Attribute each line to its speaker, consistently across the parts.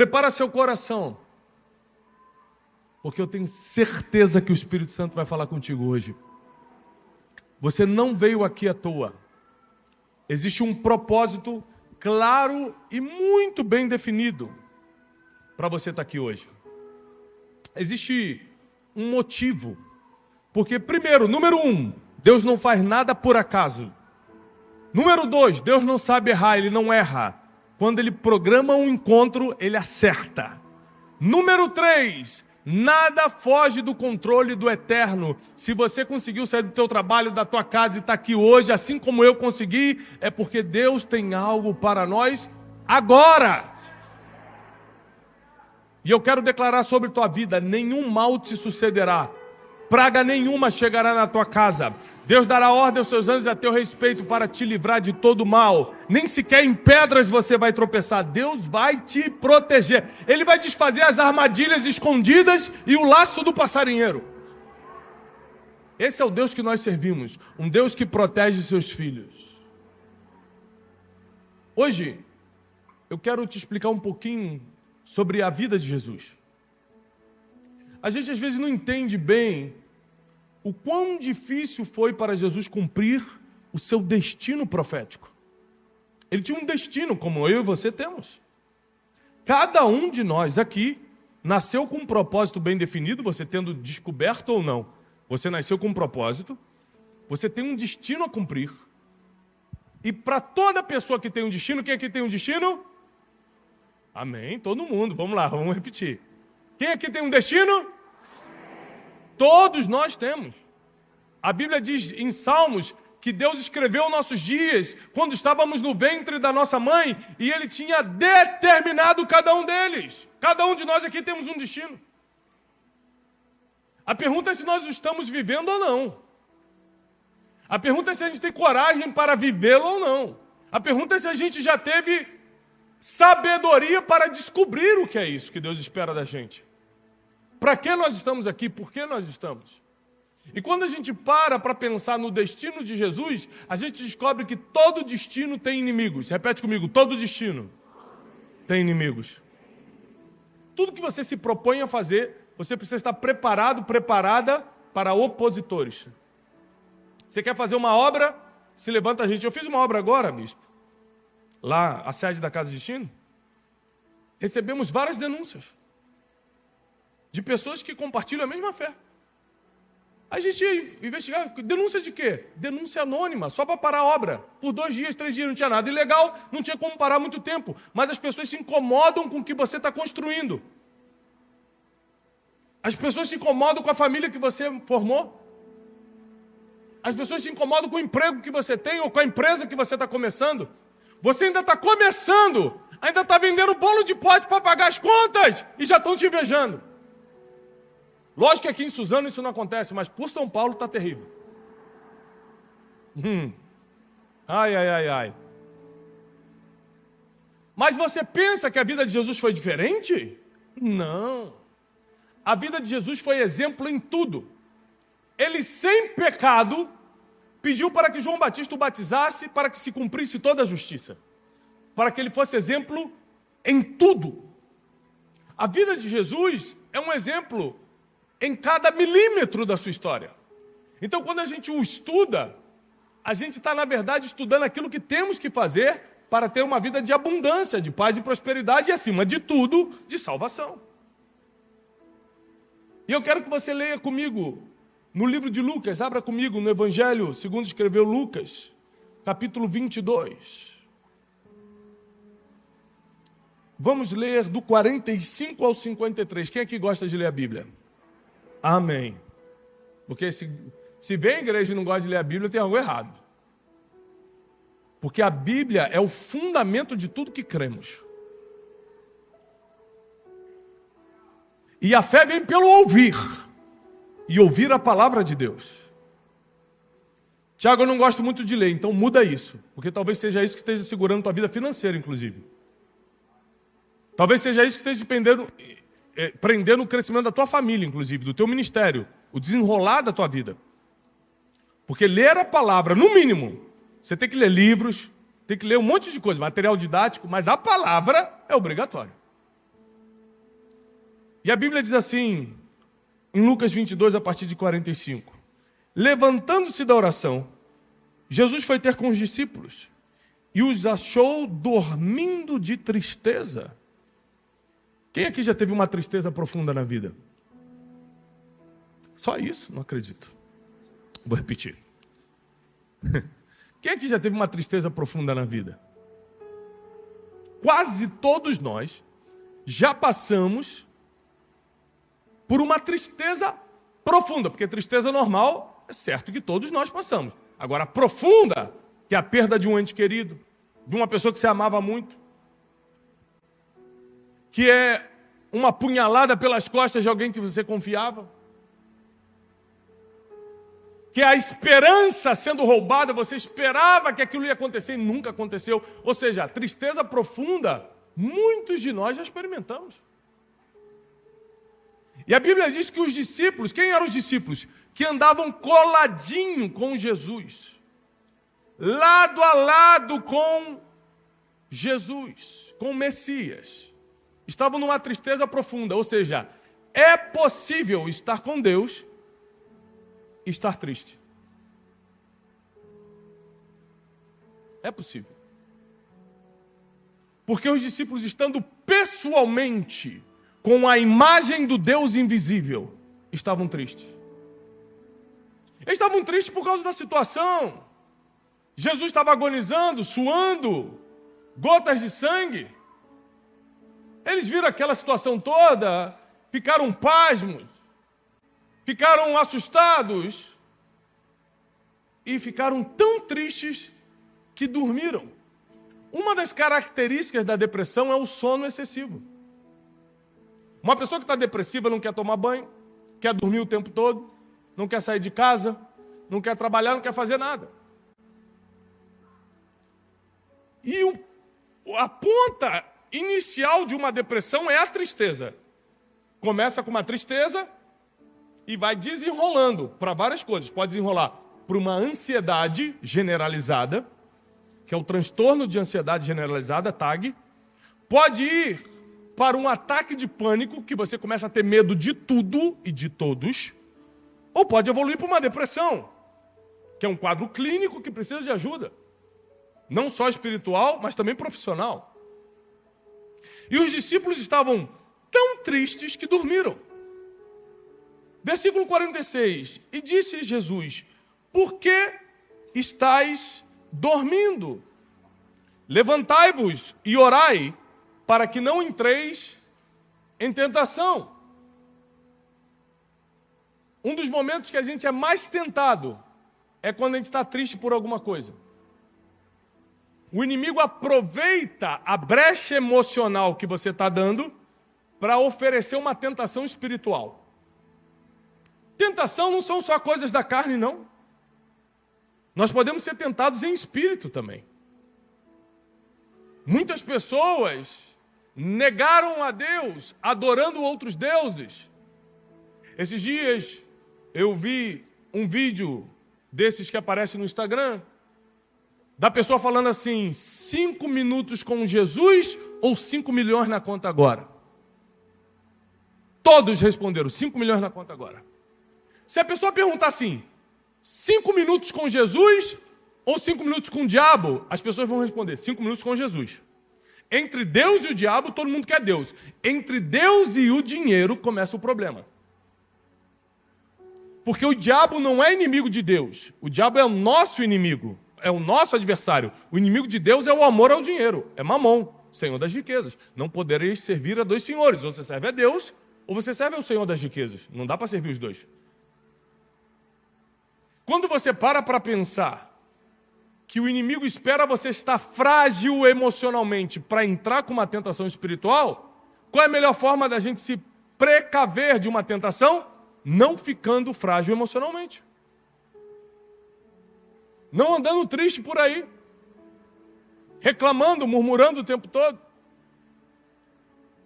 Speaker 1: Prepara seu coração, porque eu tenho certeza que o Espírito Santo vai falar contigo hoje. Você não veio aqui à toa. Existe um propósito claro e muito bem definido para você estar aqui hoje. Existe um motivo. Porque, primeiro, número 1, Deus não faz nada por acaso. Número 2, Deus não sabe errar, Ele não erra. Quando Ele programa um encontro, Ele acerta. Número 3, nada foge do controle do eterno. Se você conseguiu sair do teu trabalho, da tua casa e está aqui hoje, assim como eu consegui, é porque Deus tem algo para nós agora. E eu quero declarar sobre tua vida, nenhum mal te sucederá. Praga nenhuma chegará na tua casa. Deus dará ordem aos seus anjos a teu respeito para te livrar de todo mal. Nem sequer em pedras você vai tropeçar. Deus vai te proteger. Ele vai desfazer as armadilhas escondidas e o laço do passarinheiro. Esse é o Deus que nós servimos. Um Deus que protege seus filhos. Hoje, eu quero te explicar um pouquinho sobre a vida de Jesus. A gente às vezes não entende bem o quão difícil foi para Jesus cumprir o seu destino profético. Ele tinha um destino, como eu e você temos. Cada um de nós aqui nasceu com um propósito bem definido, você tendo descoberto ou não. Você nasceu com um propósito, você tem um destino a cumprir. E para toda pessoa que tem um destino, quem aqui tem um destino? Amém, todo mundo, vamos lá, vamos repetir. Quem aqui tem um destino? Todos nós temos. A Bíblia diz em Salmos que Deus escreveu nossos dias quando estávamos no ventre da nossa mãe e Ele tinha determinado cada um deles. Cada um de nós aqui temos um destino. A pergunta é se nós estamos vivendo ou não. A pergunta é se a gente tem coragem para vivê-lo ou não. A pergunta é se a gente já teve sabedoria para descobrir o que é isso que Deus espera da gente. Para que nós estamos aqui? Por que nós estamos? E quando a gente para pensar no destino de Jesus, a gente descobre que todo destino tem inimigos. Repete comigo, todo destino tem inimigos. Tudo que você se propõe a fazer, você precisa estar preparado, preparada para opositores. Você quer fazer uma obra? Se levanta a gente. Eu fiz uma obra agora, bispo. Lá, a sede da Casa de Destino. Recebemos várias denúncias de pessoas que compartilham a mesma fé. A gente ia investigar, denúncia de quê? Denúncia anônima, só para parar a obra. Por 2 dias, 3 dias, não tinha nada ilegal, não tinha como parar muito tempo. Mas as pessoas se incomodam com o que você está construindo. As pessoas se incomodam com a família que você formou. As pessoas se incomodam com o emprego que você tem ou com a empresa que você está começando. Você ainda está começando, ainda está vendendo bolo de pote para pagar as contas e já estão te invejando. Lógico que aqui em Suzano isso não acontece, mas por São Paulo está terrível. Ai. Mas você pensa que a vida de Jesus foi diferente? Não. A vida de Jesus foi exemplo em tudo. Ele, sem pecado, pediu para que João Batista o batizasse para que se cumprisse toda a justiça. Para que ele fosse exemplo em tudo. A vida de Jesus é um exemplo em cada milímetro da sua história. Então, quando a gente o estuda, a gente está, na verdade, estudando aquilo que temos que fazer para ter uma vida de abundância, de paz e prosperidade e, acima de tudo, de salvação. E eu quero que você leia comigo no livro de Lucas, abra comigo no Evangelho, segundo escreveu Lucas, capítulo 22. Vamos ler do 45 ao 53. Quem aqui gosta de ler a Bíblia? Amém. Porque se vem à igreja e não gosta de ler a Bíblia, tem algo errado. Porque a Bíblia é o fundamento de tudo que cremos. E a fé vem pelo ouvir. E ouvir a palavra de Deus. Tiago, eu não gosto muito de ler, então muda isso. Porque talvez seja isso que esteja segurando tua vida financeira, inclusive. Talvez seja isso que esteja prendendo o crescimento da tua família, inclusive, do teu ministério, o desenrolar da tua vida. Porque ler a palavra, no mínimo, você tem que ler livros, tem que ler um monte de coisa, material didático, mas a palavra é obrigatório. E a Bíblia diz assim, em Lucas 22, a partir de 45. Levantando-se da oração, Jesus foi ter com os discípulos e os achou dormindo de tristeza. Quem aqui já teve uma tristeza profunda na vida? Só isso? Não acredito. Vou repetir. Quem aqui já teve uma tristeza profunda na vida? Quase todos nós já passamos por uma tristeza profunda, porque tristeza normal é certo que todos nós passamos. Agora, profunda, que é a perda de um ente querido, de uma pessoa que você amava muito, que é uma punhalada pelas costas de alguém que você confiava, que é a esperança sendo roubada, você esperava que aquilo ia acontecer e nunca aconteceu. Ou seja, a tristeza profunda, muitos de nós já experimentamos. E a Bíblia diz que os discípulos, quem eram os discípulos? Que andavam coladinho com Jesus, lado a lado com Jesus, com o Messias. Estavam numa tristeza profunda, ou seja, é possível estar com Deus e estar triste. É possível. Porque os discípulos, estando pessoalmente com a imagem do Deus invisível, estavam tristes. Eles estavam tristes por causa da situação. Jesus estava agonizando, suando, gotas de sangue. Eles viram aquela situação toda, ficaram pasmos, ficaram assustados e ficaram tão tristes que dormiram. Uma das características da depressão é o sono excessivo. Uma pessoa que está depressiva não quer tomar banho, quer dormir o tempo todo, não quer sair de casa, não quer trabalhar, não quer fazer nada. E a ponta inicial de uma depressão é a tristeza. Começa com uma tristeza e vai desenrolando para várias coisas. Pode desenrolar para uma ansiedade generalizada, que é o transtorno de ansiedade generalizada, TAG. Pode ir para um ataque de pânico, que você começa a ter medo de tudo e de todos. Ou pode evoluir para uma depressão, que é um quadro clínico que precisa de ajuda. Não só espiritual, mas também profissional. E os discípulos estavam tão tristes que dormiram. Versículo 46. E disse Jesus: por que estáis dormindo? Levantai-vos e orai, para que não entreis em tentação. Um dos momentos que a gente é mais tentado é quando a gente está triste por alguma coisa. O inimigo aproveita a brecha emocional que você está dando para oferecer uma tentação espiritual. Tentação não são só coisas da carne, não. Nós podemos ser tentados em espírito também. Muitas pessoas negaram a Deus, adorando outros deuses. Esses dias eu vi um vídeo desses que aparece no Instagram, da pessoa falando assim: 5 minutos com Jesus ou 5 milhões na conta agora? Todos responderam: 5 milhões na conta agora. Se a pessoa perguntar assim: 5 minutos com Jesus ou 5 minutos com o diabo? As pessoas vão responder: 5 minutos com Jesus. Entre Deus e o diabo, todo mundo quer Deus. Entre Deus e o dinheiro, começa o problema. Porque o diabo não é inimigo de Deus. O diabo é o nosso inimigo. É o nosso adversário. O inimigo de Deus é o amor ao dinheiro. É Mamon, senhor das riquezas. Não podereis servir a dois senhores. Ou você serve a Deus, ou você serve ao senhor das riquezas. Não dá para servir os dois. Quando você para pensar que o inimigo espera você estar frágil emocionalmente para entrar com uma tentação espiritual, qual é a melhor forma da gente se precaver de uma tentação? Não ficando frágil emocionalmente. Não andando triste por aí, reclamando, murmurando o tempo todo,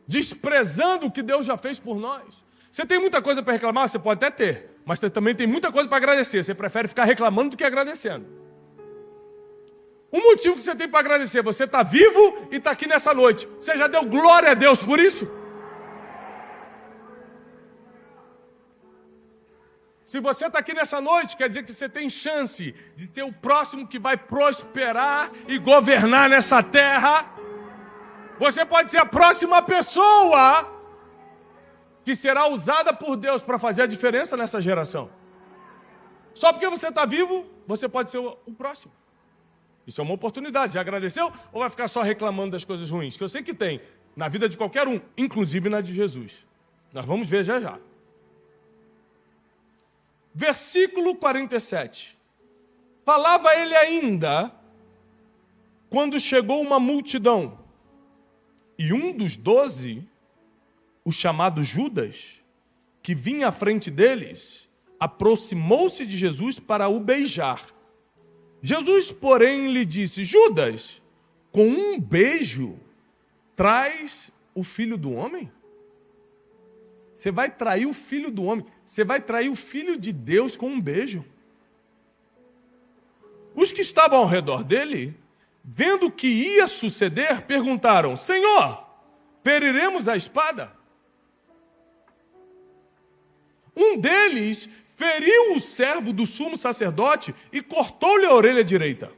Speaker 1: desprezando o que Deus já fez por nós. Você tem muita coisa para reclamar? Você pode até ter, mas você também tem muita coisa para agradecer. Você prefere ficar reclamando do que agradecendo. O motivo que você tem para agradecer: você está vivo e está aqui nessa noite. Você já deu glória a Deus por isso? Se você está aqui nessa noite, quer dizer que você tem chance de ser o próximo que vai prosperar e governar nessa terra. Você pode ser a próxima pessoa que será usada por Deus para fazer a diferença nessa geração. Só porque você está vivo, você pode ser o próximo. Isso é uma oportunidade. Já agradeceu ou vai ficar só reclamando das coisas ruins? Que eu sei que tem na vida de qualquer um, inclusive na de Jesus. Nós vamos ver já já. Versículo 47. Falava ele ainda quando chegou uma multidão. E um dos 12, o chamado Judas, que vinha à frente deles, aproximou-se de Jesus para o beijar. Jesus, porém, lhe disse: Judas, com um beijo, traz o Filho do Homem? Você vai trair o Filho do Homem. Você vai trair o Filho de Deus com um beijo. Os que estavam ao redor dele, vendo o que ia suceder, perguntaram: Senhor, feriremos a espada? Um deles feriu o servo do sumo sacerdote e cortou-lhe a orelha direita.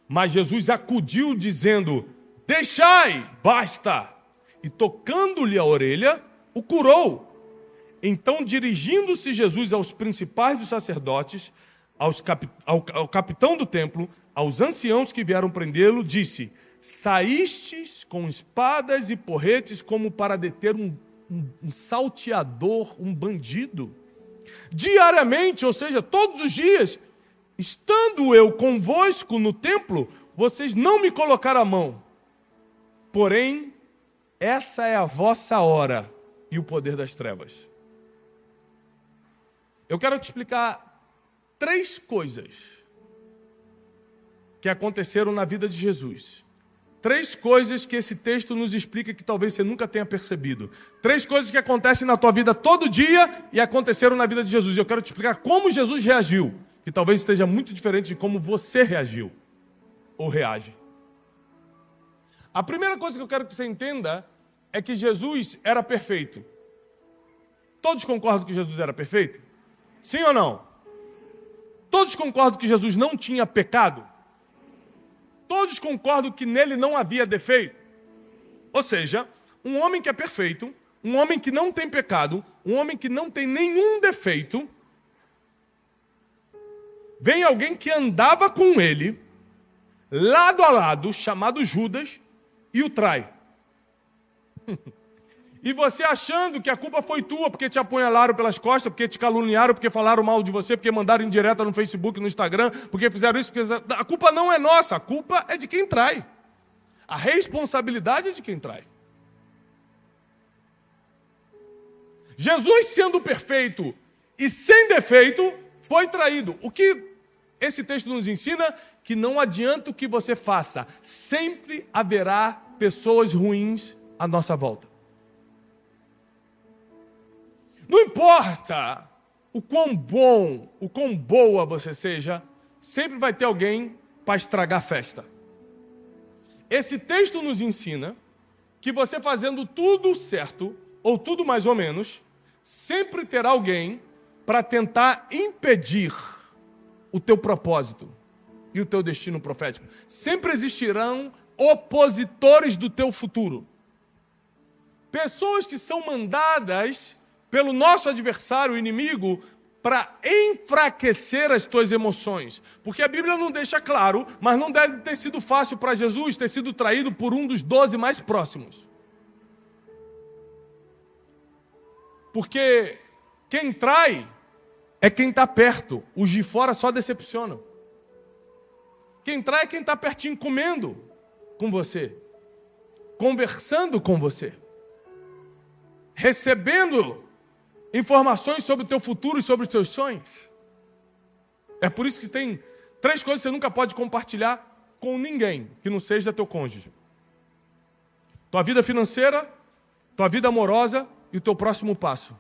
Speaker 1: Mas Jesus acudiu, dizendo: Deixai, basta! E tocando-lhe a orelha, o curou. Então, dirigindo-se Jesus aos principais dos sacerdotes, ao capitão do templo, aos anciãos que vieram prendê-lo, disse: Saístes com espadas e porretes como para deter um salteador, um bandido. Diariamente, ou seja, todos os dias, estando eu convosco no templo, vocês não me colocaram a mão. Porém, essa é a vossa hora e o poder das trevas. Eu quero te explicar 3 coisas que aconteceram na vida de Jesus. 3 coisas que esse texto nos explica que talvez você nunca tenha percebido. 3 coisas que acontecem na tua vida todo dia e aconteceram na vida de Jesus. Eu quero te explicar como Jesus reagiu, que talvez esteja muito diferente de como você reagiu ou reage. A primeira coisa que eu quero que você entenda é que Jesus era perfeito. Todos concordam que Jesus era perfeito? Sim ou não? Todos concordam que Jesus não tinha pecado? Todos concordam que nele não havia defeito? Ou seja, um homem que é perfeito, um homem que não tem pecado, um homem que não tem nenhum defeito, vem alguém que andava com ele, lado a lado, chamado Judas, e o trai. E você achando que a culpa foi tua, porque te apunhalaram pelas costas, porque te caluniaram, porque falaram mal de você, porque mandaram indireta no Facebook, no Instagram, porque fizeram isso, porque... A culpa não é nossa, a culpa é de quem trai. A responsabilidade é de quem trai. Jesus, sendo perfeito e sem defeito, foi traído. O que esse texto nos ensina? Que não adianta o que você faça, sempre haverá pessoas ruins à nossa volta. Não importa o quão bom, o quão boa você seja, sempre vai ter alguém para estragar a festa. Esse texto nos ensina que você fazendo tudo certo, ou tudo mais ou menos, sempre terá alguém para tentar impedir o teu propósito e o teu destino profético. Sempre existirão opositores do teu futuro. Pessoas que são mandadas pelo nosso adversário, o inimigo, para enfraquecer as tuas emoções. Porque a Bíblia não deixa claro, mas não deve ter sido fácil para Jesus ter sido traído por um dos 12 mais próximos. Porque quem trai é quem está perto. Os de fora só decepcionam. Quem trai é quem está pertinho, comendo com você, conversando com você, recebendo informações sobre o teu futuro e sobre os teus sonhos. É por isso que tem 3 coisas que você nunca pode compartilhar com ninguém que não seja teu cônjuge. Tua vida financeira, tua vida amorosa e o teu próximo passo.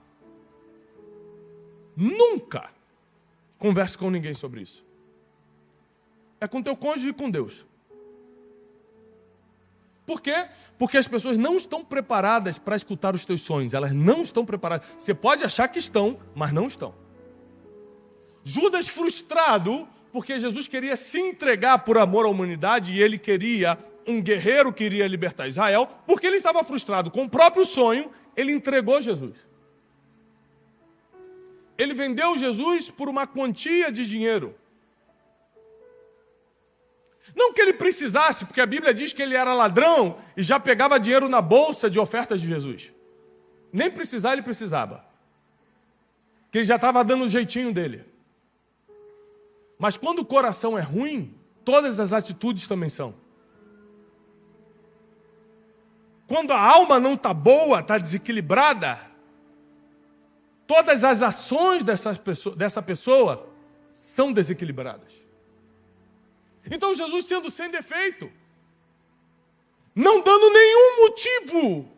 Speaker 1: Nunca converse com ninguém sobre isso. É com teu cônjuge e com Deus. Por quê? Porque as pessoas não estão preparadas para escutar os teus sonhos. Elas não estão preparadas. Você pode achar que estão, mas não estão. Judas frustrado, porque Jesus queria se entregar por amor à humanidade e ele queria um guerreiro que iria libertar Israel, porque ele estava frustrado com o próprio sonho, ele entregou Jesus. Ele vendeu Jesus por uma quantia de dinheiro. Não que ele precisasse, porque a Bíblia diz que ele era ladrão e já pegava dinheiro na bolsa de ofertas de Jesus. Nem precisar ele precisava. Que ele já estava dando o jeitinho dele. Mas quando o coração é ruim, todas as atitudes também são. Quando a alma não está boa, está desequilibrada, todas as ações dessa pessoa são desequilibradas. Então Jesus, sendo sem defeito, não dando nenhum motivo,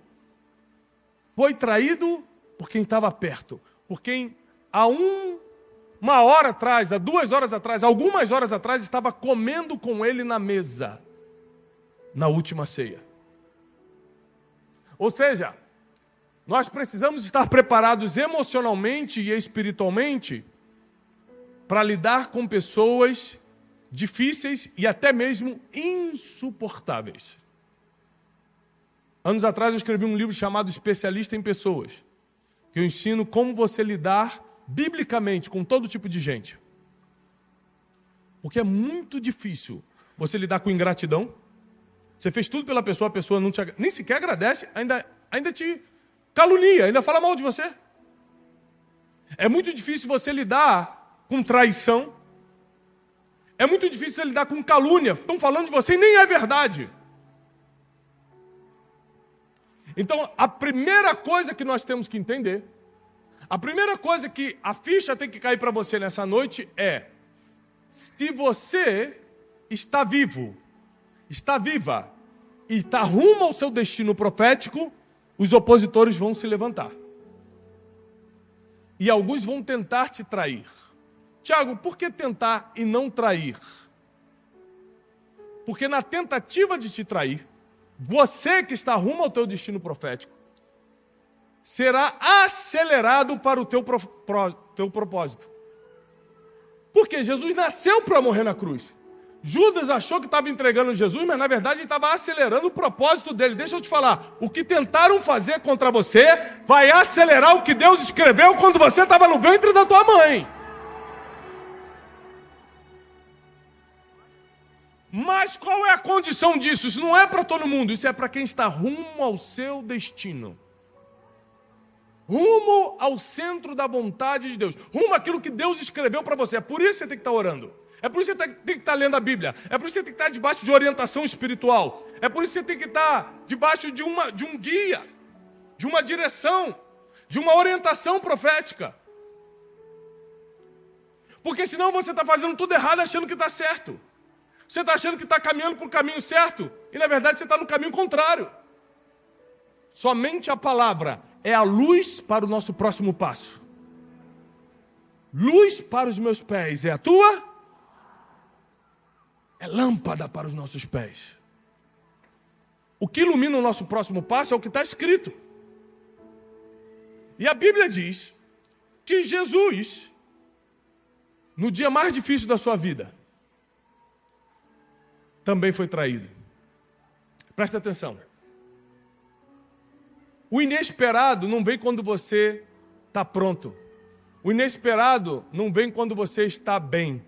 Speaker 1: foi traído por quem estava perto, por quem há uma hora atrás, há 2 horas atrás, algumas horas atrás, estava comendo com ele na mesa, na última ceia. Ou seja, nós precisamos estar preparados emocionalmente e espiritualmente para lidar com pessoas difíceis e até mesmo insuportáveis. Anos atrás eu escrevi um livro chamado Especialista em Pessoas, que eu ensino como você lidar biblicamente com todo tipo de gente. Porque é muito difícil você lidar com ingratidão. Você fez tudo pela pessoa, a pessoa não nem sequer agradece, ainda te calunia, ainda fala mal de você. É muito difícil você lidar com traição. É muito difícil você lidar com calúnia. Estão falando de você e nem é verdade. Então, a primeira coisa que nós temos que entender, a primeira coisa que a ficha tem que cair para você nessa noite é: se você está vivo, está viva e está rumo ao seu destino profético, os opositores vão se levantar. E alguns vão tentar te trair. Tiago, por que tentar e não trair? Porque na tentativa de te trair, você que está rumo ao teu destino profético, será acelerado para o teu propósito. Porque Jesus nasceu para morrer na cruz. Judas achou que estava entregando Jesus, mas na verdade ele estava acelerando o propósito dele. Deixa eu te falar, o que tentaram fazer contra você vai acelerar o que Deus escreveu quando você estava no ventre da tua mãe. Mas qual é a condição disso? Isso não é para todo mundo, isso é para quem está rumo ao seu destino. Rumo ao centro da vontade de Deus. Rumo àquilo que Deus escreveu para você. É por isso que você tem que estar orando. É por isso que você tem que estar lendo a Bíblia. É por isso que você tem que estar debaixo de orientação espiritual. É por isso que você tem que estar debaixo de um guia, de uma direção, de uma orientação profética. Porque senão você está fazendo tudo errado achando que está certo. Você está achando que está caminhando para o caminho certo e na verdade você está no caminho contrário. Somente a palavra é a luz para o nosso próximo passo. Luz para os meus pés é a tua? É lâmpada para os nossos pés. O que ilumina o nosso próximo passo é o que está escrito. E a Bíblia diz que Jesus, no dia mais difícil da sua vida, também foi traído. Presta atenção. O inesperado não vem quando você está pronto. O inesperado não vem quando você está bem.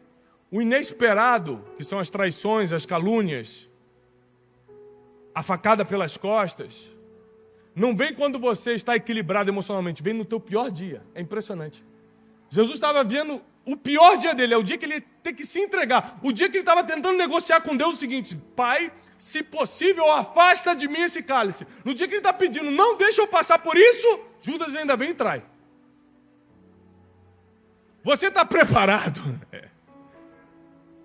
Speaker 1: O inesperado, que são as traições, as calúnias, a facada pelas costas, não vem quando você está equilibrado emocionalmente, vem no teu pior dia. É impressionante. Jesus estava vendo o pior dia dele, é o dia que ele tem que se entregar. O dia que ele estava tentando negociar com Deus o seguinte: Pai, se possível, afasta de mim esse cálice. No dia que ele está pedindo, não deixa eu passar por isso, Judas ainda vem e trai. Você está preparado?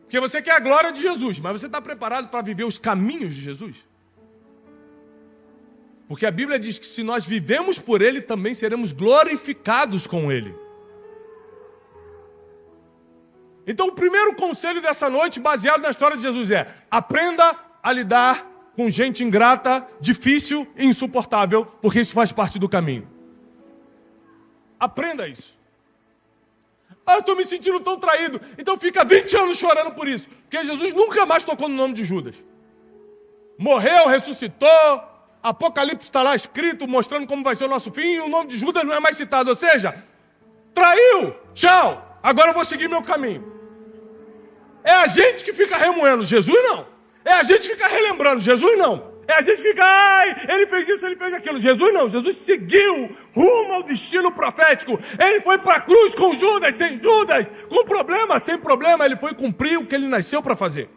Speaker 1: Porque você quer a glória de Jesus, mas você está preparado para viver os caminhos de Jesus? Porque a Bíblia diz que se nós vivemos por Ele, também seremos glorificados com Ele. Então o primeiro conselho dessa noite, baseado na história de Jesus, é: aprenda a lidar com gente ingrata, difícil e insuportável, porque isso faz parte do caminho. Aprenda isso. Ah, eu estou me sentindo tão traído. Então fica 20 anos chorando por isso. Porque Jesus nunca mais tocou no nome de Judas. Morreu, ressuscitou. Apocalipse está lá escrito, mostrando como vai ser o nosso fim. E o nome de Judas não é mais citado. Ou seja, traiu, tchau. Agora eu vou seguir meu caminho. É a gente que fica remoendo. Jesus não. É a gente que fica relembrando. Jesus não. É a gente que fica, ai, ele fez isso, ele fez aquilo. Jesus não, Jesus seguiu rumo ao destino profético. Ele foi para a cruz com Judas, sem Judas, com problema, sem problema. Ele foi cumprir o que ele nasceu para fazer.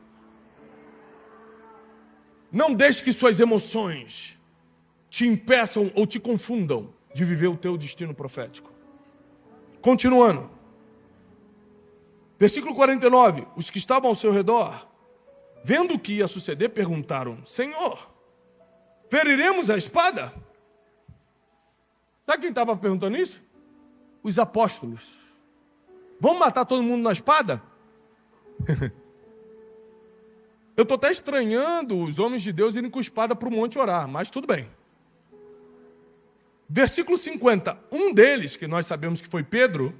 Speaker 1: Não deixe que suas emoções te impeçam ou te confundam de viver o teu destino profético. Continuando. Versículo 49. Os que estavam ao seu redor, vendo o que ia suceder, perguntaram: Senhor, feriremos a espada? Sabe quem estava perguntando isso? Os apóstolos. Vamos matar todo mundo na espada? Eu estou até estranhando os homens de Deus irem com espada para o monte orar, mas tudo bem. Versículo 50. Um deles, que nós sabemos que foi Pedro,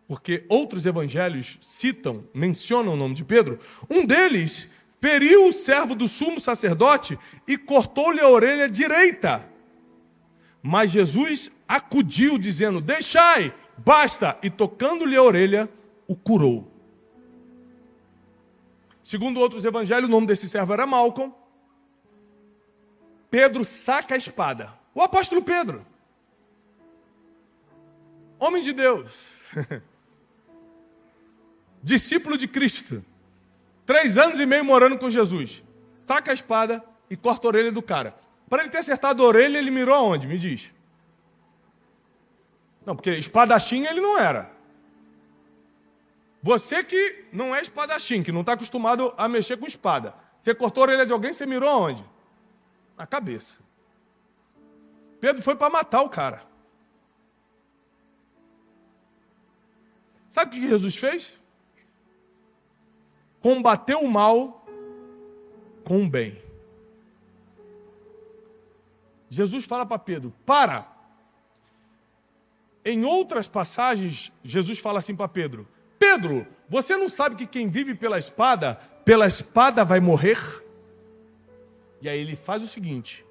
Speaker 1: porque outros evangelhos citam, mencionam o nome de Pedro, um deles feriu o servo do sumo sacerdote e cortou-lhe a orelha direita. Mas Jesus acudiu, dizendo: deixai, basta, e tocando-lhe a orelha, o curou. Segundo outros evangelhos, o nome desse servo era Malcom. Pedro saca a espada. O apóstolo Pedro, homem de Deus, discípulo de Cristo, 3 anos e meio morando com Jesus, saca a espada e corta a orelha do cara. Para ele ter acertado a orelha, ele mirou aonde? Me diz. Não, porque espadachim ele não era. Você que não é espadachim, que não está acostumado a mexer com espada, você cortou a orelha de alguém, você mirou aonde? Na cabeça. Pedro foi para matar o cara. Sabe o que Jesus fez? Combateu o mal com o bem. Jesus fala para Pedro: para. Em outras passagens, Jesus fala assim para Pedro: Pedro, você não sabe que quem vive pela espada vai morrer? E aí ele faz o seguinte: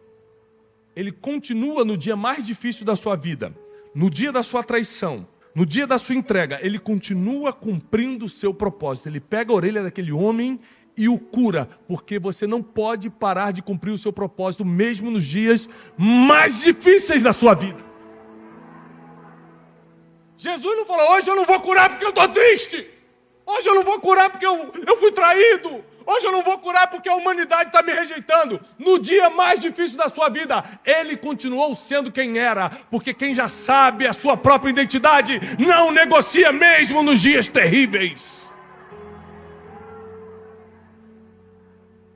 Speaker 1: ele continua no dia mais difícil da sua vida, no dia da sua traição, no dia da sua entrega, ele continua cumprindo o seu propósito. Ele pega a orelha daquele homem e o cura, porque você não pode parar de cumprir o seu propósito, mesmo nos dias mais difíceis da sua vida. Jesus não falou: hoje eu não vou curar porque eu estou triste. Hoje eu não vou curar porque eu fui traído. Hoje eu não vou curar porque a humanidade está me rejeitando. No dia mais difícil da sua vida, ele continuou sendo quem era, porque quem já sabe a sua própria identidade não negocia mesmo nos dias terríveis.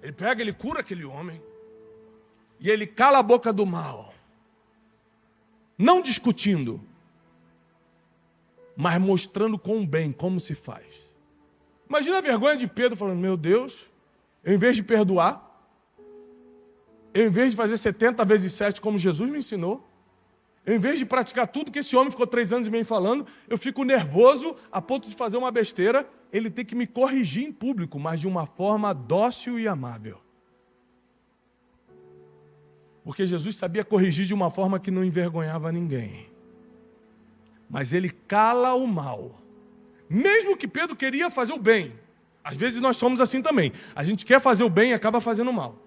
Speaker 1: Ele pega, ele cura aquele homem e ele cala a boca do mal, não discutindo, mas mostrando com o bem como se faz. Imagina a vergonha de Pedro falando: meu Deus, eu, em vez de perdoar, eu, em vez de fazer 70 vezes 7 como Jesus me ensinou, eu, em vez de praticar tudo que esse homem ficou 3 anos e meio falando, eu fico nervoso a ponto de fazer uma besteira. Ele tem que me corrigir em público, mas de uma forma dócil e amável. Porque Jesus sabia corrigir de uma forma que não envergonhava ninguém. Mas ele cala o mal. Mesmo que Pedro queria fazer o bem. Às vezes nós somos assim também. A gente quer fazer o bem e acaba fazendo o mal.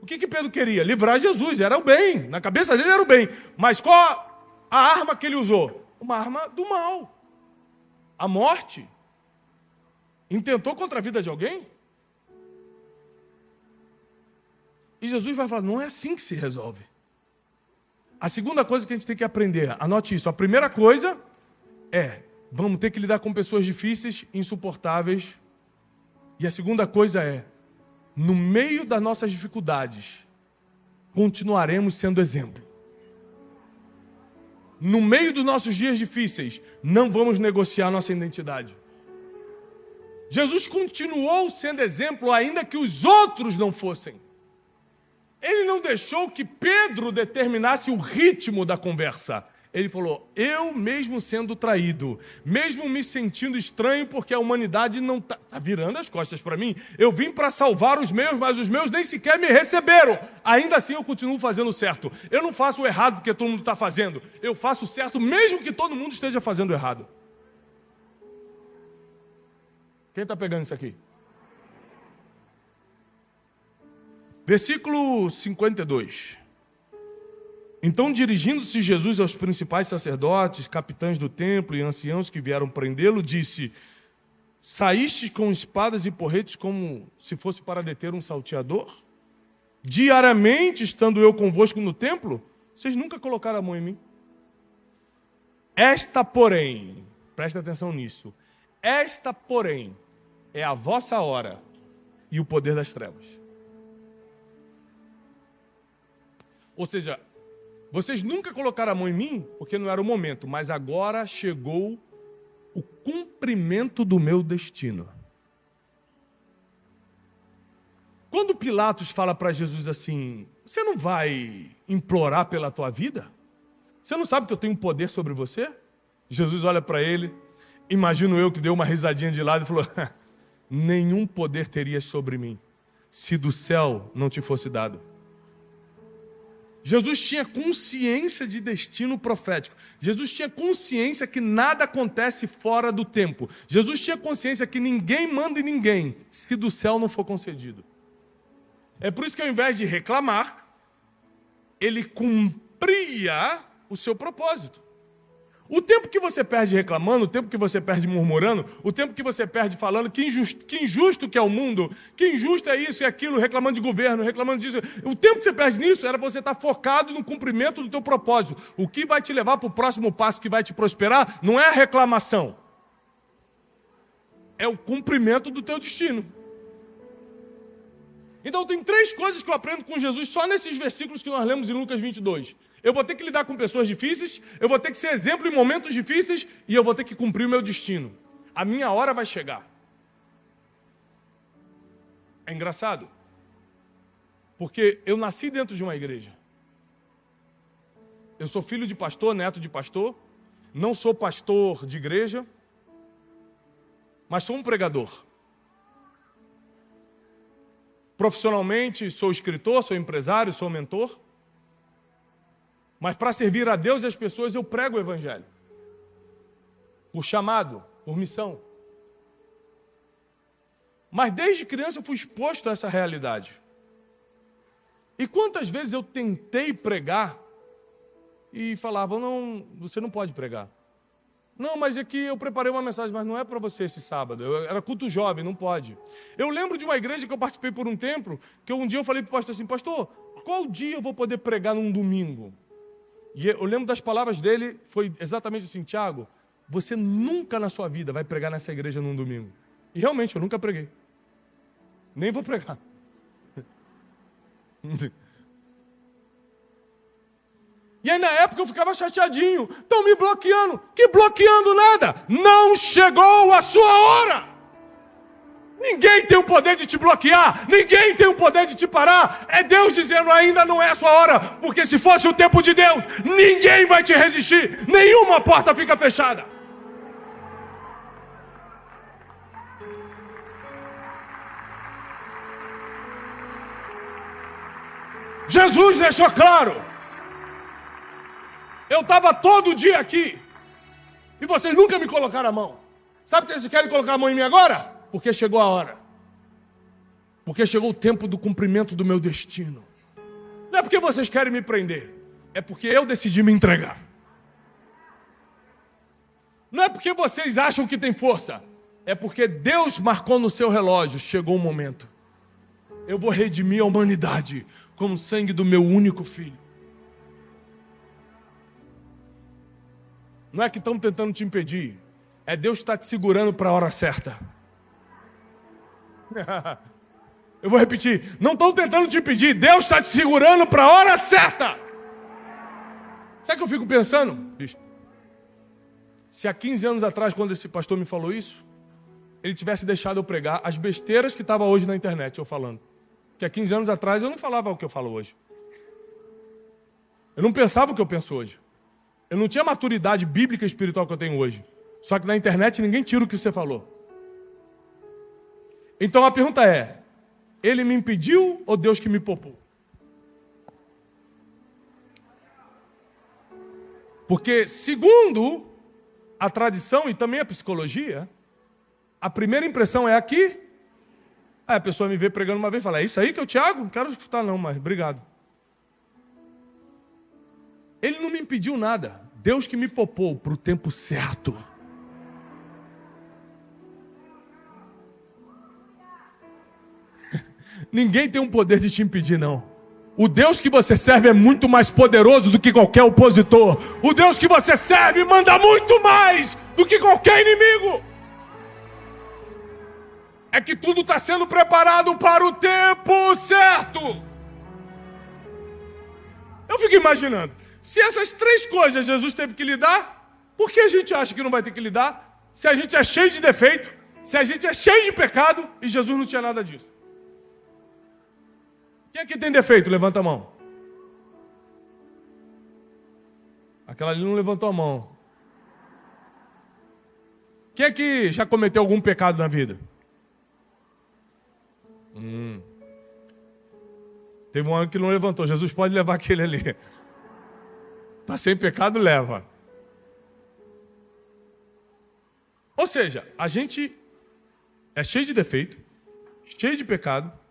Speaker 1: O que Pedro queria? Livrar Jesus, era o bem. Na cabeça dele era o bem. Mas qual a arma que ele usou? Uma arma do mal. A morte. Intentou contra a vida de alguém? E Jesus vai falar: não é assim que se resolve. A segunda coisa que a gente tem que aprender, anote isso. A primeira coisa é: vamos ter que lidar com pessoas difíceis, insuportáveis. E a segunda coisa é: no meio das nossas dificuldades, continuaremos sendo exemplo. No meio dos nossos dias difíceis, não vamos negociar nossa identidade. Jesus continuou sendo exemplo, ainda que os outros não fossem. Ele não deixou que Pedro determinasse o ritmo da conversa. Ele falou, eu mesmo sendo traído, mesmo me sentindo estranho porque a humanidade não está virando as costas para mim, eu vim para salvar os meus, mas os meus nem sequer me receberam. Ainda assim eu continuo fazendo o certo. Eu não faço o errado porque todo mundo está fazendo. Eu faço o certo mesmo que todo mundo esteja fazendo o errado. Quem está pegando isso aqui? Versículo 52. Então, dirigindo-se Jesus aos principais sacerdotes, capitães do templo e anciãos que vieram prendê-lo, disse, saístes com espadas e porretes como se fosse para deter um salteador? Diariamente, estando eu convosco no templo, vocês nunca colocaram a mão em mim. Esta, porém, presta atenção nisso, esta, porém, é a vossa hora e o poder das trevas. Ou seja, vocês nunca colocaram a mão em mim, porque não era o momento, mas agora chegou o cumprimento do meu destino. Quando Pilatos fala para Jesus assim, você não vai implorar pela tua vida? Você não sabe que eu tenho poder sobre você? Jesus olha para ele, imagino eu que deu uma risadinha de lado e falou, nenhum poder terias sobre mim, se do céu não te fosse dado. Jesus tinha consciência de destino profético. Jesus tinha consciência que nada acontece fora do tempo. Jesus tinha consciência que ninguém manda em ninguém se do céu não for concedido. É por isso que ao invés de reclamar, ele cumpria o seu propósito. O tempo que você perde reclamando, o tempo que você perde murmurando, o tempo que você perde falando que injusto que é o mundo, que injusto é isso e aquilo, reclamando de governo, reclamando disso. O tempo que você perde nisso era você estar focado no cumprimento do teu propósito. O que vai te levar para o próximo passo que vai te prosperar não é a reclamação. É o cumprimento do teu destino. Então tem 3 coisas que eu aprendo com Jesus só nesses versículos que nós lemos em Lucas 22. Eu vou ter que lidar com pessoas difíceis, eu vou ter que ser exemplo em momentos difíceis e eu vou ter que cumprir o meu destino. A minha hora vai chegar. É engraçado, porque eu nasci dentro de uma igreja. Eu sou filho de pastor, neto de pastor, não sou pastor de igreja, mas sou um pregador. Profissionalmente, sou escritor, sou empresário, sou mentor. Mas para servir a Deus e as pessoas, eu prego o Evangelho. Por chamado, por missão. Mas desde criança eu fui exposto a essa realidade. E quantas vezes eu tentei pregar e falavam, não, você não pode pregar. Não, mas aqui eu preparei uma mensagem, mas não é para você esse sábado. Era culto jovem, não pode. Eu lembro de uma igreja que eu participei por um tempo, que um dia eu falei para o pastor assim, pastor, qual dia eu vou poder pregar num domingo? E eu lembro das palavras dele, foi exatamente assim, Tiago, você nunca na sua vida vai pregar nessa igreja num domingo. E realmente, eu nunca preguei. Nem vou pregar. E aí na época eu ficava chateadinho, estão me bloqueando. Que bloqueando nada? Não chegou a sua hora. Ninguém tem o poder de te bloquear, ninguém tem o poder de te parar. É Deus dizendo, ainda não é a sua hora, porque se fosse o tempo de Deus, ninguém vai te resistir, nenhuma porta fica fechada. Jesus deixou claro. Eu estava todo dia aqui, e vocês nunca me colocaram a mão. Sabe por que vocês querem colocar a mão em mim agora? Porque chegou a hora. Porque chegou o tempo do cumprimento do meu destino. Não é porque vocês querem me prender. É porque eu decidi me entregar. Não é porque vocês acham que tem força. É porque Deus marcou no seu relógio. Chegou o momento. Eu vou redimir a humanidade com o sangue do meu único filho. Não é que estão tentando te impedir. É Deus que está te segurando para a hora certa. Eu vou repetir, não estão tentando te impedir, Deus está te segurando para a hora certa. Sabe o que eu fico pensando? Bispo? Se há 15 anos atrás, quando esse pastor me falou isso, ele tivesse deixado eu pregar as besteiras que estava hoje na internet, eu falando. Porque há 15 anos atrás eu não falava o que eu falo hoje. Eu não pensava o que eu penso hoje. Eu não tinha a maturidade bíblica e espiritual que eu tenho hoje. Só que na internet ninguém tira o que você falou. Então a pergunta é, ele me impediu ou Deus que me poupou? Porque, segundo a tradição e também a psicologia, a primeira impressão é aqui. Aí a pessoa me vê pregando uma vez e fala, é isso aí que é o Tiago? Não quero escutar não, mas obrigado. Ele não me impediu nada. Deus que me poupou para o tempo certo. Ninguém tem um poder de te impedir, não. O Deus que você serve é muito mais poderoso do que qualquer opositor. O Deus que você serve manda muito mais do que qualquer inimigo. É que tudo está sendo preparado para o tempo certo. Eu fico imaginando, se essas três coisas Jesus teve que lidar, por que a gente acha que não vai ter que lidar? Se a gente é cheio de defeito, se a gente é cheio de pecado e Jesus não tinha nada disso. Quem aqui tem defeito? Levanta a mão. Aquela ali não levantou a mão. Quem aqui já cometeu algum pecado na vida? Teve um ano que não levantou. Jesus pode levar aquele ali. Está sem pecado, leva. Ou seja, a gente é cheio de defeito, cheio de pecado,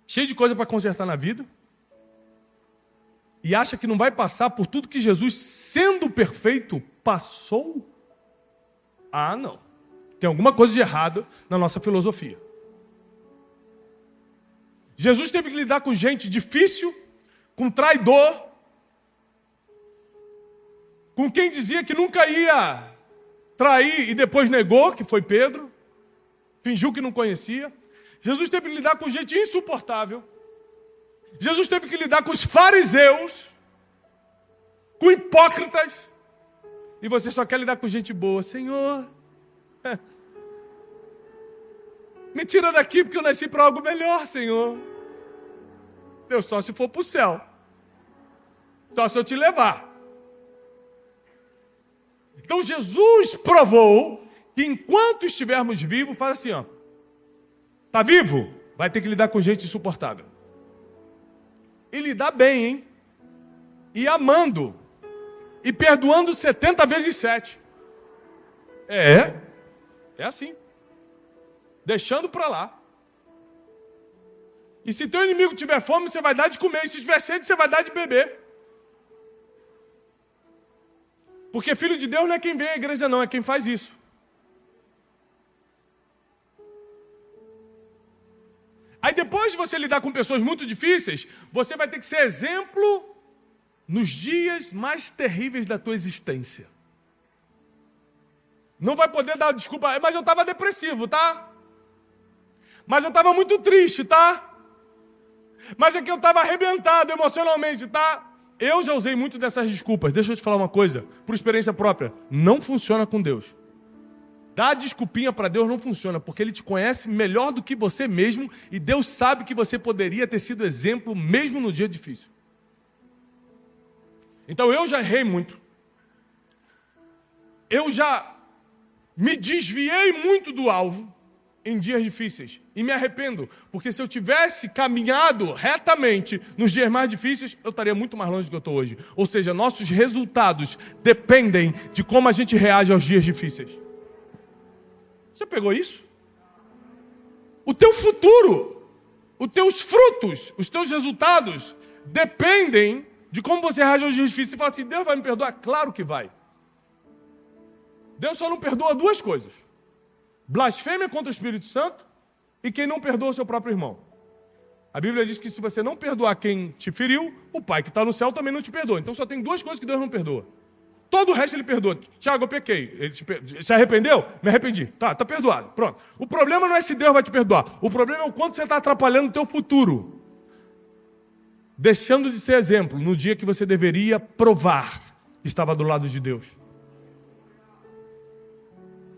Speaker 1: cheio de coisa para consertar na vida, e acha que não vai passar por tudo que Jesus, sendo perfeito, passou? Ah, não. Tem alguma coisa de errado na nossa filosofia. Jesus teve que lidar com gente difícil, com traidor, com quem dizia que nunca ia trair e depois negou, que foi Pedro, fingiu que não conhecia. Jesus teve que lidar com gente insuportável. Jesus teve que lidar com os fariseus, com hipócritas. E você só quer lidar com gente boa. Senhor, me tira daqui porque eu nasci para algo melhor, Senhor. Deus, só se for para o céu. Só se eu te levar. Então Jesus provou que enquanto estivermos vivos, faz assim, ó. Tá vivo? Vai ter que lidar com gente insuportável. E lidar bem, hein? E amando. E perdoando 70 vezes 7. É assim. Deixando para lá. E se teu inimigo tiver fome, você vai dar de comer. E se tiver sede, você vai dar de beber. Porque filho de Deus não é quem vem à igreja, não. É quem faz isso. Aí depois de você lidar com pessoas muito difíceis, você vai ter que ser exemplo nos dias mais terríveis da tua existência. Não vai poder dar desculpa, mas eu estava depressivo, tá? Mas eu estava muito triste, tá? Mas é que eu estava arrebentado emocionalmente, tá? Eu já usei muito dessas desculpas. Deixa eu te falar uma coisa, por experiência própria. Não funciona com Deus. Dar desculpinha para Deus não funciona, porque Ele te conhece melhor do que você mesmo e Deus sabe que você poderia ter sido exemplo mesmo no dia difícil. Então eu já errei muito. Eu já me desviei muito do alvo em dias difíceis. E me arrependo, porque se eu tivesse caminhado retamente nos dias mais difíceis, eu estaria muito mais longe do que eu estou hoje. Ou seja, nossos resultados dependem de como a gente reage aos dias difíceis. Você pegou isso? O teu futuro, os teus frutos, os teus resultados dependem de como você reage aos dias difíceis. Você fala assim, Deus vai me perdoar? Claro que vai. Deus só não perdoa duas coisas. Blasfêmia contra o Espírito Santo e quem não perdoa o seu próprio irmão. A Bíblia diz que se você não perdoar quem te feriu, o Pai que está no céu também não te perdoa. Então só tem duas coisas que Deus não perdoa. Todo o resto Ele perdoa. Tiago, eu pequei. Ele se arrependeu? Me arrependi. Tá perdoado. Pronto. O problema não é se Deus vai te perdoar. O problema é o quanto você está atrapalhando o teu futuro. Deixando de ser exemplo no dia que você deveria provar que estava do lado de Deus.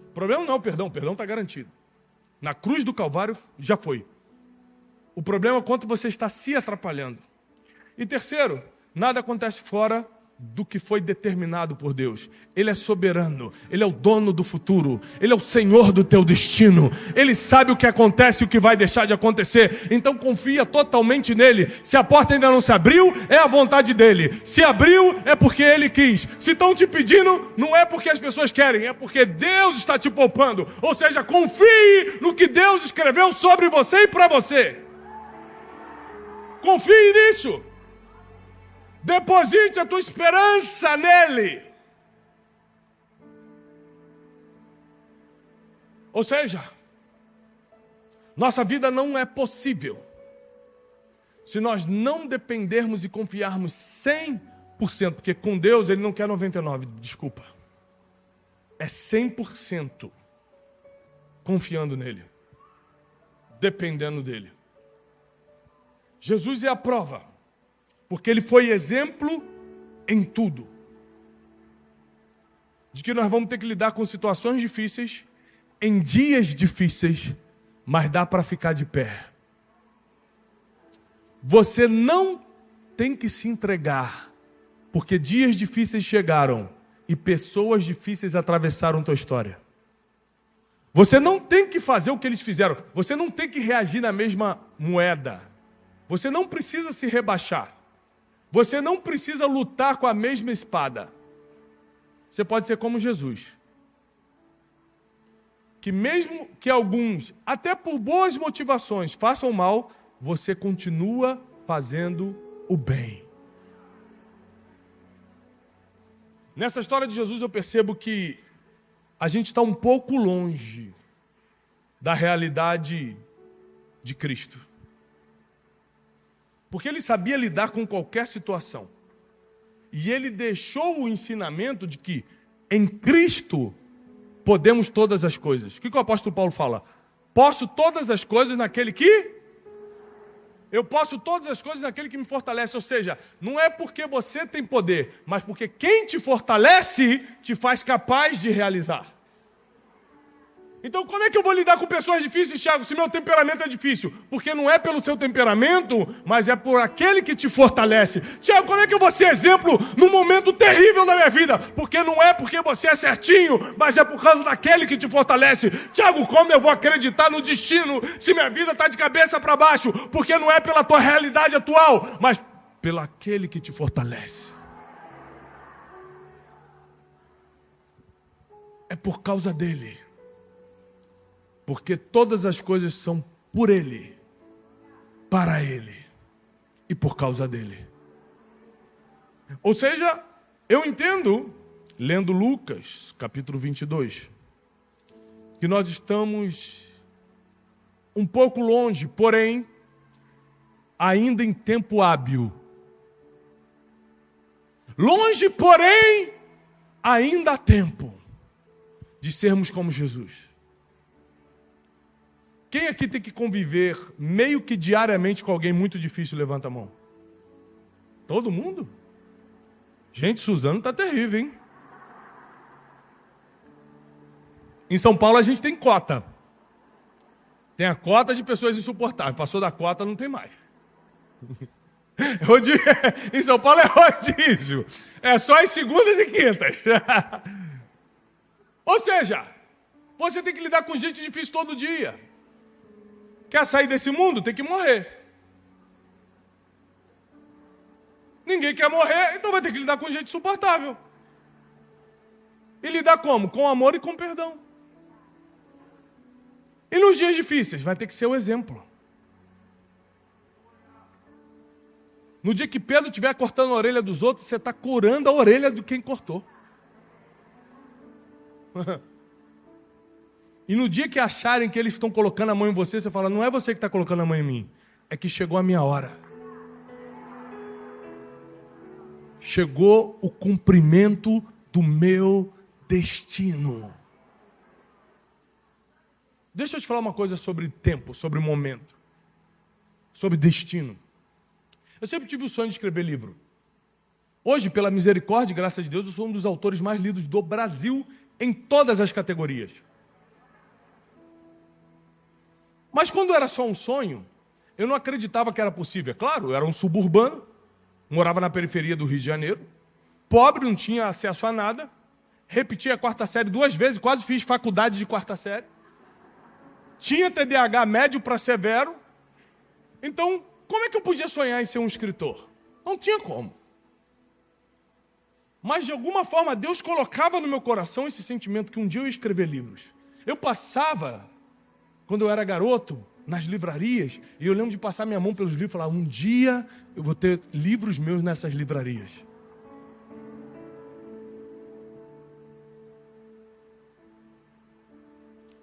Speaker 1: O problema não é o perdão está garantido. Na cruz do Calvário já foi. O problema é quanto você está se atrapalhando. E terceiro, nada acontece fora do que foi determinado por Deus. Ele é soberano, Ele é o dono do futuro, Ele é o Senhor do teu destino, Ele sabe o que acontece e o que vai deixar de acontecer, então confia totalmente nele. Se a porta ainda não se abriu, é a vontade dele. Se abriu, é porque Ele quis. Se estão te pedindo, não é porque as pessoas querem, é porque Deus está te poupando. Ou seja, confie no que Deus escreveu sobre você e para você. Confie nisso. Deposite a tua esperança nele. Ou seja, nossa vida não é possível se nós não dependermos e confiarmos 100%, porque com Deus Ele não quer 99%, desculpa. É 100% confiando nele, dependendo dele. Jesus é a prova. Porque Ele foi exemplo em tudo. De que nós vamos ter que lidar com situações difíceis, em dias difíceis, mas dá para ficar de pé. Você não tem que se entregar, porque dias difíceis chegaram e pessoas difíceis atravessaram tua história. Você não tem que fazer o que eles fizeram. Você não tem que reagir na mesma moeda. Você não precisa se rebaixar. Você não precisa lutar com a mesma espada. Você pode ser como Jesus. Que mesmo que alguns, até por boas motivações, façam mal, você continua fazendo o bem. Nessa história de Jesus eu percebo que a gente está um pouco longe da realidade de Cristo. Porque Ele sabia lidar com qualquer situação. E Ele deixou o ensinamento de que em Cristo podemos todas as coisas. O que o apóstolo Paulo fala? Posso todas as coisas naquele que... Eu posso todas as coisas naquele que me fortalece. Ou seja, não é porque você tem poder, mas porque quem te fortalece te faz capaz de realizar. Então como é que eu vou lidar com pessoas difíceis, Thiago, se meu temperamento é difícil? Porque não é pelo seu temperamento, mas é por aquele que te fortalece. Thiago, como é que eu vou ser exemplo num momento terrível da minha vida? Porque não é porque você é certinho, mas é por causa daquele que te fortalece. Thiago, como eu vou acreditar no destino se minha vida está de cabeça para baixo? Porque não é pela tua realidade atual, mas pelo aquele que te fortalece. É por causa dele. Porque todas as coisas são por Ele, para Ele e por causa dEle. Ou seja, eu entendo, lendo Lucas, capítulo 22, que nós estamos um pouco longe, porém, ainda em tempo hábil. Longe, porém, ainda há tempo de sermos como Jesus. Quem aqui tem que conviver meio que diariamente com alguém muito difícil? Levanta a mão. Todo mundo? Gente, Suzano está terrível, hein? Em São Paulo a gente tem cota. Tem a cota de pessoas insuportáveis. Passou da cota, não tem mais. Em São Paulo é rodízio. É só as segundas e quintas. Ou seja, você tem que lidar com gente difícil todo dia. Quer sair desse mundo? Tem que morrer. Ninguém quer morrer, então vai ter que lidar com gente insuportável. E lidar como? Com amor e com perdão. E nos dias difíceis, vai ter que ser o exemplo. No dia que Pedro estiver cortando a orelha dos outros, você está curando a orelha de quem cortou. E no dia que acharem que eles estão colocando a mão em você, você fala, não é você que está colocando a mão em mim, é que chegou a minha hora. Chegou o cumprimento do meu destino. Deixa eu te falar uma coisa sobre tempo, sobre momento, sobre destino. Eu sempre tive o sonho de escrever livro. Hoje, pela misericórdia e graça de Deus, eu sou um dos autores mais lidos do Brasil em todas as categorias. Mas quando era só um sonho, eu não acreditava que era possível. É claro, eu era um suburbano, morava na periferia do Rio de Janeiro, pobre, não tinha acesso a nada. Repeti a quarta série 2 vezes, quase fiz faculdade de quarta série. Tinha TDAH médio para severo. Então, como é que eu podia sonhar em ser um escritor? Não tinha como. Mas, de alguma forma, Deus colocava no meu coração esse sentimento que um dia eu ia escrever livros. Eu passava, quando eu era garoto, nas livrarias, e eu lembro de passar minha mão pelos livros e falar, um dia eu vou ter livros meus nessas livrarias.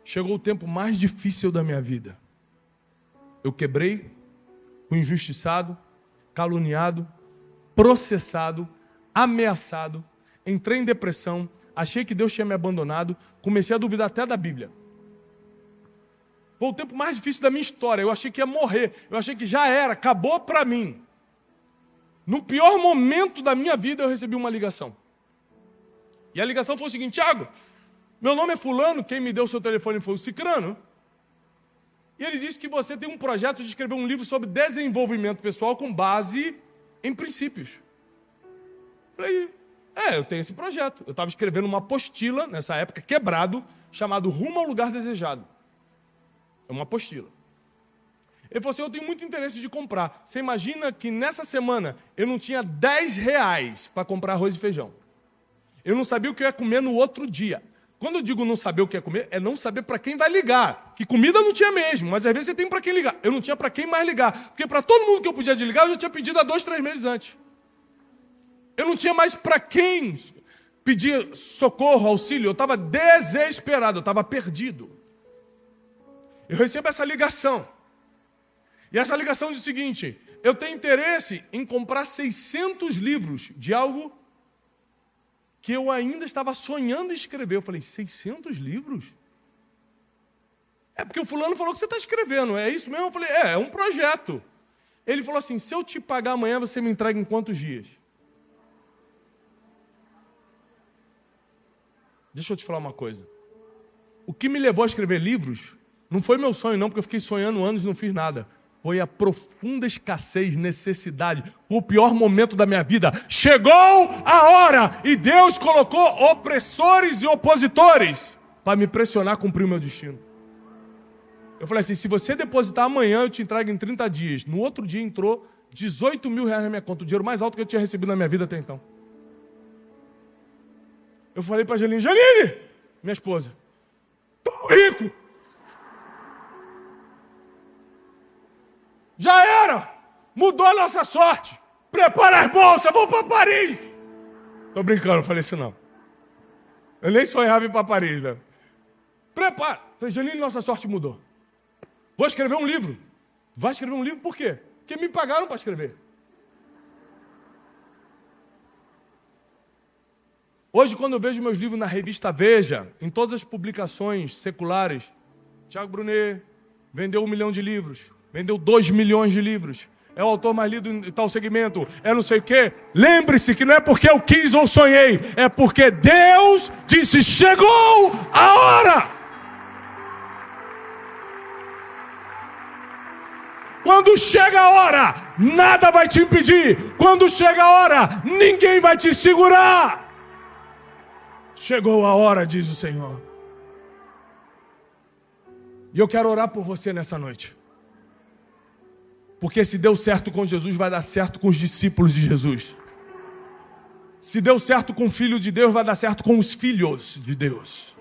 Speaker 1: Chegou o tempo mais difícil da minha vida. Eu quebrei, fui injustiçado, caluniado, processado, ameaçado, entrei em depressão, achei que Deus tinha me abandonado, comecei a duvidar até da Bíblia. Foi o tempo mais difícil da minha história. Eu achei que ia morrer. Eu achei que já era, acabou para mim. No pior momento da minha vida, eu recebi uma ligação. E a ligação foi o seguinte: Tiago, meu nome é fulano, quem me deu o seu telefone foi o Cicrano. E ele disse que você tem um projeto de escrever um livro sobre desenvolvimento pessoal com base em princípios. Falei, eu tenho esse projeto. Eu estava escrevendo uma apostila, nessa época, quebrado, chamado Rumo ao Lugar Desejado. É uma apostila. Ele falou assim, eu tenho muito interesse de comprar. Você imagina que nessa semana eu não tinha R$10 para comprar arroz e feijão. Eu não sabia o que eu ia comer no outro dia. Quando eu digo não saber o que ia comer, é não saber para quem vai ligar. Que comida não tinha mesmo, mas às vezes você tem para quem ligar. Eu não tinha para quem mais ligar. Porque para todo mundo que eu podia ligar, eu já tinha pedido há 2, 3 meses antes. Eu não tinha mais para quem pedir socorro, auxílio. Eu estava desesperado, eu estava perdido. Eu recebo essa ligação. E essa ligação diz o seguinte: eu tenho interesse em comprar 600 livros de algo que eu ainda estava sonhando em escrever. Eu falei, 600 livros? É porque o fulano falou que você está escrevendo, é isso mesmo? Eu falei, é um projeto. Ele falou assim, se eu te pagar amanhã, você me entrega em quantos dias? Deixa eu te falar uma coisa. O que me levou a escrever livros não foi meu sonho não, porque eu fiquei sonhando anos e não fiz nada. Foi a profunda escassez, necessidade, o pior momento da minha vida. Chegou a hora e Deus colocou opressores e opositores para me pressionar a cumprir o meu destino. Eu falei assim, se você depositar amanhã, eu te entrego em 30 dias. No outro dia entrou R$18 mil na minha conta, o dinheiro mais alto que eu tinha recebido na minha vida até então. Eu falei para a Jaline, minha esposa, tô rico. Já era! Mudou a nossa sorte! Prepara as bolsas, vou para Paris! Tô brincando, eu falei isso não. Eu nem sonhava em ir para Paris, né? Prepara! Falei, Janine, nossa sorte mudou. Vou escrever um livro. Vai escrever um livro por quê? Porque me pagaram para escrever. Hoje, quando eu vejo meus livros na revista Veja, em todas as publicações seculares, Tiago Brunet vendeu 1 milhão de livros. Vendeu 2 milhões de livros. É o autor mais lido em tal segmento. É não sei o quê. Lembre-se que não é porque eu quis ou sonhei. É porque Deus disse, chegou a hora. Quando chega a hora, nada vai te impedir. Quando chega a hora, ninguém vai te segurar. Chegou a hora, diz o Senhor. E eu quero orar por você nessa noite. Porque se deu certo com Jesus, vai dar certo com os discípulos de Jesus. Se deu certo com o Filho de Deus, vai dar certo com os filhos de Deus.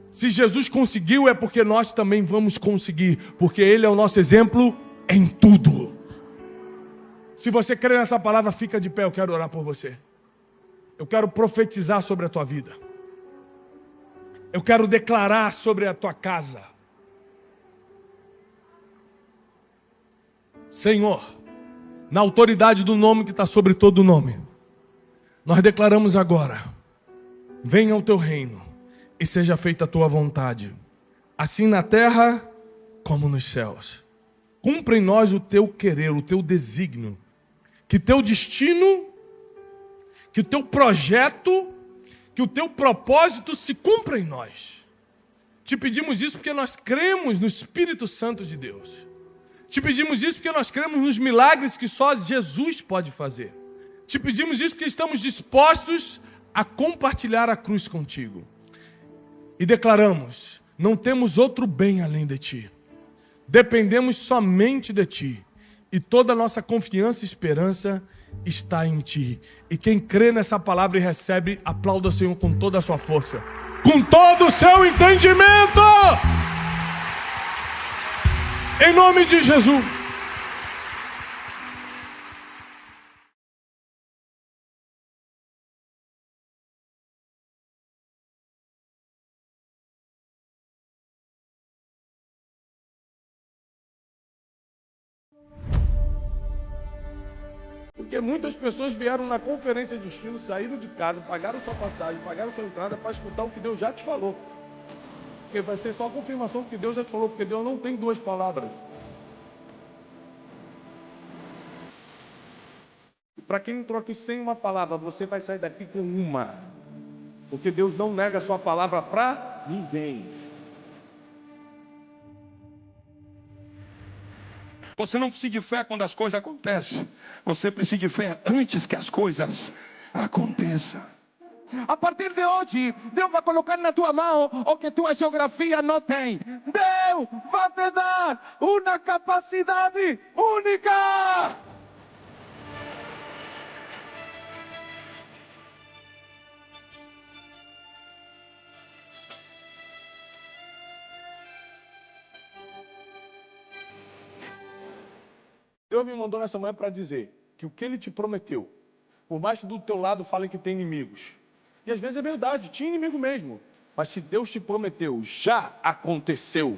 Speaker 1: Se Jesus conseguiu, é porque nós também vamos conseguir. Porque Ele é o nosso exemplo em tudo. Se você crê nessa palavra, fica de pé, eu quero orar por você. Eu quero profetizar sobre a tua vida. Eu quero declarar sobre a tua casa. Senhor, na autoridade do nome que está sobre todo nome, nós declaramos agora, venha o teu reino e seja feita a tua vontade, assim na terra como nos céus. Cumpra em nós o teu querer, o teu desígnio, que teu destino, que o teu projeto, que o teu propósito se cumpra em nós. Te pedimos isso porque nós cremos no Espírito Santo de Deus. Te pedimos isso porque nós cremos nos milagres que só Jesus pode fazer. Te pedimos isso porque estamos dispostos a compartilhar a cruz contigo. E declaramos: não temos outro bem além de ti. Dependemos somente de ti. E toda a nossa confiança e esperança está em ti. E quem crê nessa palavra e recebe, aplauda o Senhor com toda a sua força, com todo o seu entendimento. Em nome de Jesus. Porque muitas pessoas vieram na conferência de estilo, saíram de casa, pagaram sua passagem, pagaram sua entrada para escutar o que Deus já te falou. Porque vai ser só a confirmação do que Deus já te falou, porque Deus não tem duas palavras. Para quem entrou aqui sem uma palavra, você vai sair daqui com uma. Porque Deus não nega a sua palavra para ninguém.
Speaker 2: Você não precisa de fé quando as coisas acontecem. Você precisa de fé antes que as coisas aconteçam.
Speaker 3: A partir de hoje, Deus vai colocar na tua mão o que tua geografia não tem. Deus vai te dar uma capacidade única.
Speaker 1: Deus me mandou nessa manhã para dizer que o que Ele te prometeu, por mais que do teu lado falem que tem inimigos, e às vezes é verdade, tinha inimigo mesmo, mas se Deus te prometeu, já aconteceu.